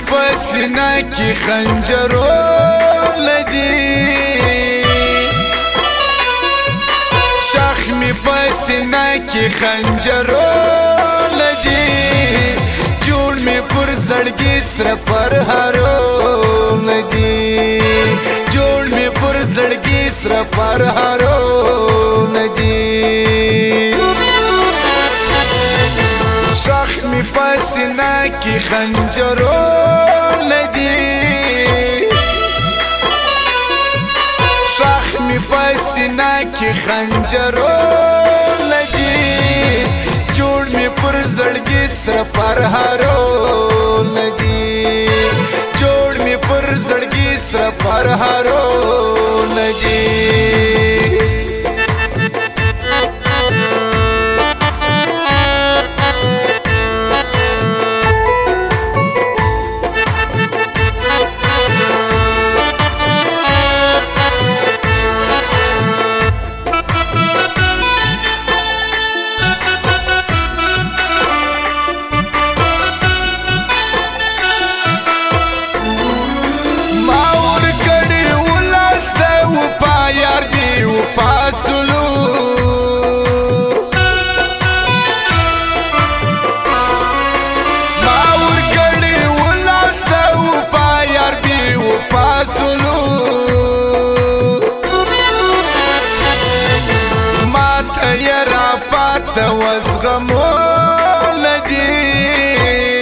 پسینه کی خنجرو لدی شخ می پسینه کی خنجرو لدی جوړ می پر زړګي سره پر هارو لدی جوړ می پر زړګي سره پر هارو لدی شخ می پسینه کی خنجرو لدی شخ می پسینه کی خنجرو لدی جوړ می پر زړګي سره پر هارو لدی جوړ می پر زړګي سره پر هارو لدی یار دی و پاسلو ما ورکړی ولاسته و پا یار دی و پاسلو ما ته یې راپاته وزغمو لدی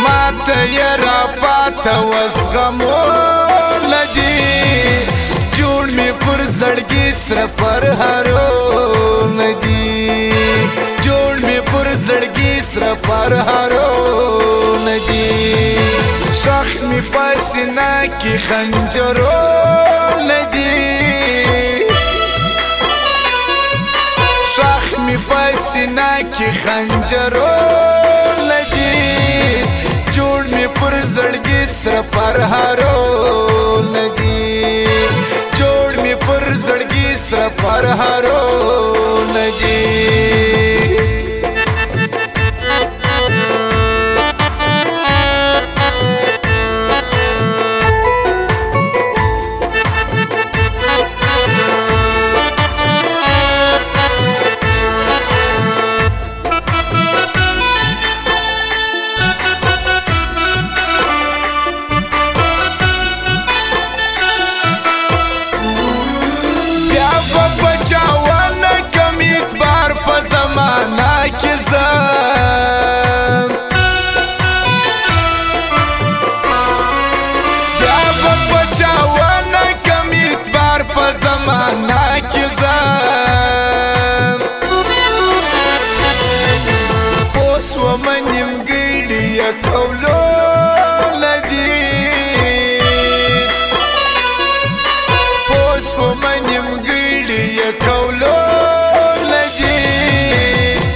ما ته یې راپاته وزغمو جوړ می پر زړګي سره پر هارو لدی جوړ می پر زړګي سره پر هارو لدی شخ می پسینه کی خنجرو لدی شخ می پسینه کی خنجرو لدی جوړ می پر زړګي سره پر هارو لدی جوړ می پر زړګي سره پر هارو لدی کولو لدی پوس په منیم ګړی کولو لدی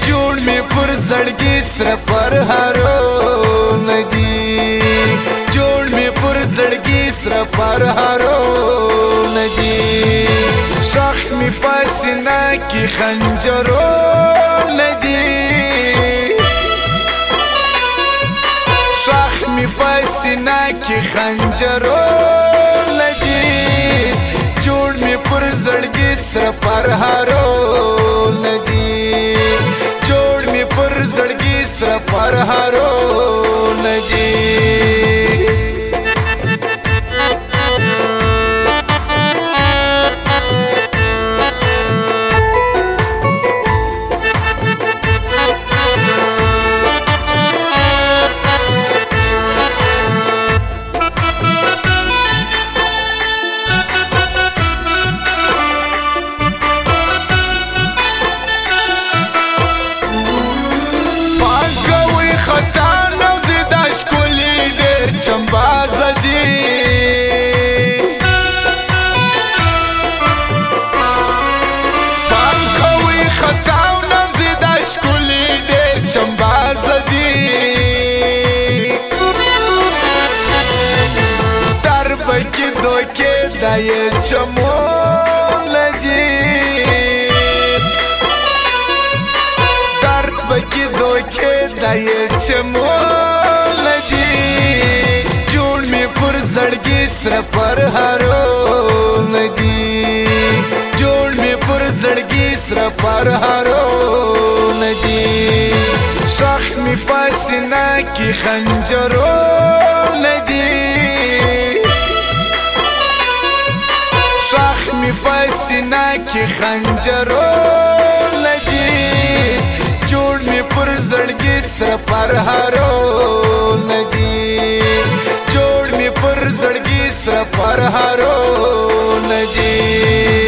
جوړ می پر زړګي سره پر هارو لدی جوړ می پر زړګي سره پر هارو لدی شخ می پسینه کی خنجرو لدی شخ می پسینه کی خنجرو لدی جوړ می پر زړګي سره پر هارو لدی جوړ می پر زړګي سره پر هارو لدی چمباز دی پام کوي خطاو نفزي دا شکولي ډېر چمباز دی در بکی دوکې دا یې چمون لدی در بکی دوکې دا یې شمول دی جوړ می پر زړګي سره پر هارون دی جوړ می پر زړګي سره پر هارون دی شخ می پسنا کی خنجرون دی شخ می پسنا کی خنجرون دی جوړ می پر زړګي سره پر هارون دی جوړ می پر زړګي سره پر هارون دی